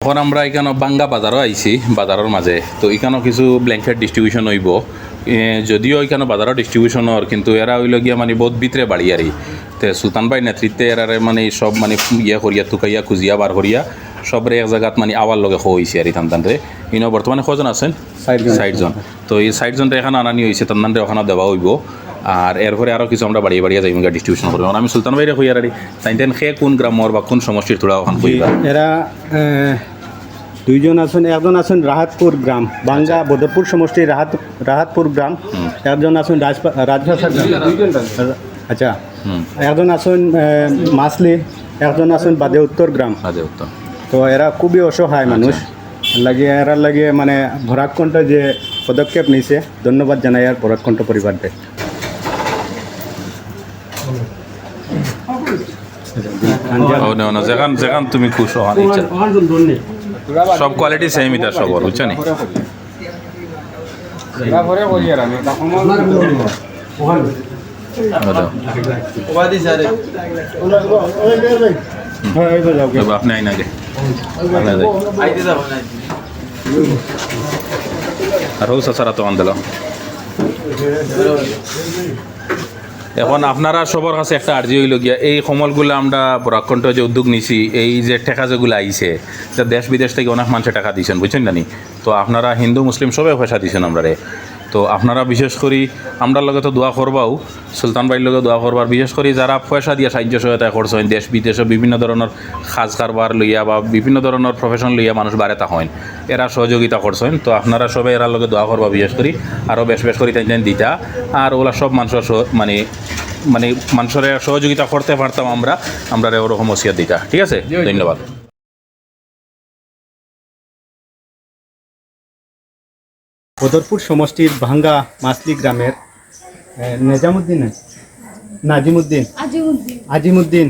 এখন আমরা এখানে বাঙ্গা বাজারও আইছি বাজারের মাঝে তো এখানেও কিছু ব্ল্যাঙ্কেট ডিস্ট্রিবিউশন হইব যদিও এখানে বাজারও ডিস্ট্রিবিউশন হওয়ার কিন্তু এরা হইল গিয়া মানে বহুত ভিতরে বাড়ি আরই তো সুলতান ভাই নেতৃত্বে এরারে মানে সব মানে ইয়ে করিয়া তুকাইয়া খুঁজিয়া বার করিয়া সবরে এক জায়গাত মানে আওয়ার লগে হয়েছে আর তানতানরে ইনো বর্তমানে কজন আছেন 60 জন তো এই 60 জনটা এখানে আনানি হয়েছে তানতানরে ওখানে দেওয়া হইব আর এরপরে আরও কিছু আমরা বাড়িয়ে বাড়িয়ে যাইমগা ডিস্ট্রিবিউশন করবো আমি সুলতান ভাইরে হইয়ার আরি তাইতেন সে কোন গ্রামর বা কোন সমষ্টির তোরা ওখান কইবা এরা দুইজন আছেন, একজন আছেন রাহাতপুর গ্রাম বাঙ্গা বদরপুর সমষ্টি রাহাতপুর গ্রাম, একজন আছেন রাজভাষা গ্রাম, আচ্ছা একজন আছেন মাসলি, একজন আছেন বাদে উত্তর গ্রাম। বাদে উত্তর তো এরা খুবই অসহায় মানুষ লাগিয়ে এরা লাগে মানে ভরাকণ্ঠ যে পদক্ষেপ নিয়েছে ধন্যবাদ জানাই আর ভরাকণ্ঠ পরিবারকে। যেখান যেখান তুমি খুশ হওয়া সব কোয়ালিটি সেম এটা সব বুঝছো নি আপনি আইন আগে আর হোক সারা তো আনদিল এখন আপনারা সবার কাছে একটা আর্জি হইল গিয়া এই সমলগুলো আমরা বরাকণ্ঠ যে উদ্যোগ নিছি এই যে টেকা যেগুলো আইছে যে দেশ বিদেশ থেকে অনেক মানুষের টাকা দিয়েছেন বুঝছেন জানি তো আপনারা হিন্দু মুসলিম সবাই পয়সা দিয়েছেন আমরারে তো আপনারা বিশেষ করে আমরার লগে তো দোয়া করবাও সুলতান ভাইয়ের লগে দোয়া করবার বিশেষ করে যারা পয়সা দিয়ে সাহায্য সহায়তা করছেন দেশ বিদেশে বিভিন্ন ধরনের সাজ কারবার লইয়া বা বিভিন্ন ধরনের প্রফেশন লইয়া মানুষ বাড়ে তা হয় এরা সহযোগিতা করছেন তো আপনারা সবাই এরার লগে দোয়া করবা বিশেষ করে আরও বেশ বেশ করে তাই দিতা আর ওরা সব মানুষের মানে মানে মানুষের সহযোগিতা করতে পারতাম আমরা ওরকম ওসিয়াত দিতা। ঠিক আছে, ধন্যবাদ। বদরপুর সমষ্টির ভাঙ্গা মাসলি গ্রামের আজিমুদ্দিন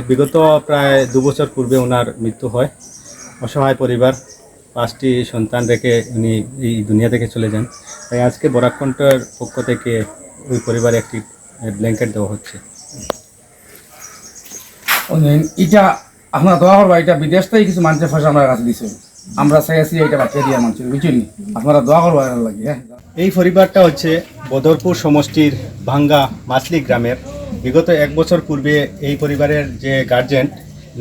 বিগত প্রায় 2 বছর পূর্বে ওনার মৃত্যু হয়। অসহায় পরিবার, 5টি সন্তান রেখে উনি এই দুনিয়া থেকে চলে যান। তাই আজকে বরাকণ্ঠের পক্ষ থেকে ওই পরিবারে একটি ব্ল্যাঙ্কেট দেওয়া হচ্ছে। এটা আপনার দোয়া করবা, এটা বিদেশ থেকে কিছু মানুষের ফাঁসা আমরা কাছে দিচ্ছেন, আমরা চাইছি এটা বাচ্চা দিয়ে মানুষের বুঝছেন, আপনারা দোয়া করবা লাগে। হ্যাঁ, এই পরিবারটা হচ্ছে বদরপুর সমষ্টির ভাঙ্গা মাসলি গ্রামের। বিগত 1 বছর পূর্বে এই পরিবারের যে গার্জেন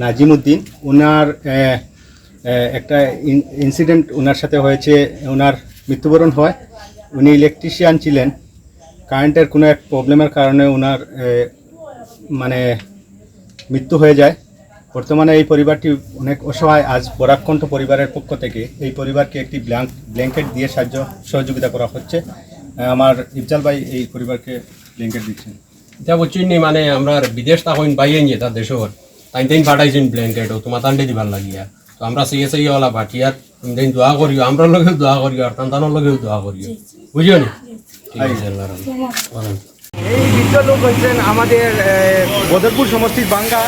নাজিমুদ্দিন, ওনার একটা ইনসিডেন্ট ওনার সাথে হয়েছে, ওনার মৃত্যুবরণ হয়। উনি ইলেকট্রিশিয়ান ছিলেন, কারেন্টের কোনো এক প্রবলেমের কারণে ওনার মানে মৃত্যু হয়ে যায়। বর্তমানে এই পরিবারটি অনেক অসহায়। আজ বরাকণ্ঠ পরিবারের পক্ষ থেকে এই পরিবারকে একটি ব্ল্যাঙ্কেট দিয়ে সহযোগিতা করা হচ্ছে। আমার ইফজাল ভাই এই পরিবারকে ব্ল্যাঙ্কেট দিচ্ছেন। এটা বলছেন মানে আমরা বিদেশ তখন বাইয়ে নিয়ে তার দেশর তাই পাঠাইছেন ব্ল্যাঙ্কেটও তোমার তান্ডে দিবার লাগিয়া। তো আমরা সেই ওলা ভাটিয়ার তুমি দোয়া করিও, আমরা লগেও দোয়া করিও আর তান্তানোর লগেও দোয়া করিও, বুঝিও নি? ঠিক আছে, এই বৃদ্ধ লোক হচ্ছেন আমাদের বদরপুর সমষ্টির বাঙ্গা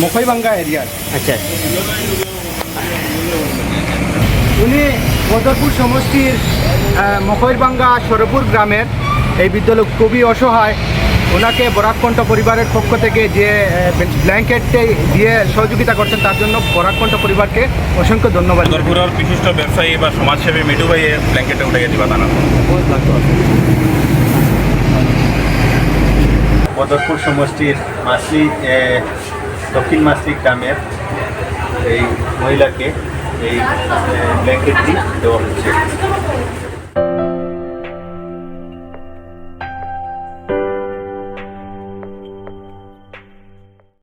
মখইবাঙ্গা এরিয়ার। আচ্ছা, উনি বদরপুর সমষ্টির মখইবাঙ্গা সরপুর গ্রামের এই বৃদ্ধ লোক, খুবই অসহায়। ওনাকে বরাকণ্ঠ পরিবারের পক্ষ থেকে যে ব্ল্যাঙ্কেটটি দিয়ে সহযোগিতা করছেন তার জন্য বরাকণ্ঠ পরিবারকে অসংখ্য ধন্যবাদ। বদরপুরের বিশিষ্ট ব্যবসায়ী বা সমাজসেবী মিঠু ভাই ব্ল্যাঙ্কেটে উঠে গেছে বাতানা। বদরপুর সমষ্টির মাসলি দক্ষিণ মাসলি গ্রামের এই মহিলাকে এই ব্ল্যাঙ্কেটটি দেওয়া হচ্ছে।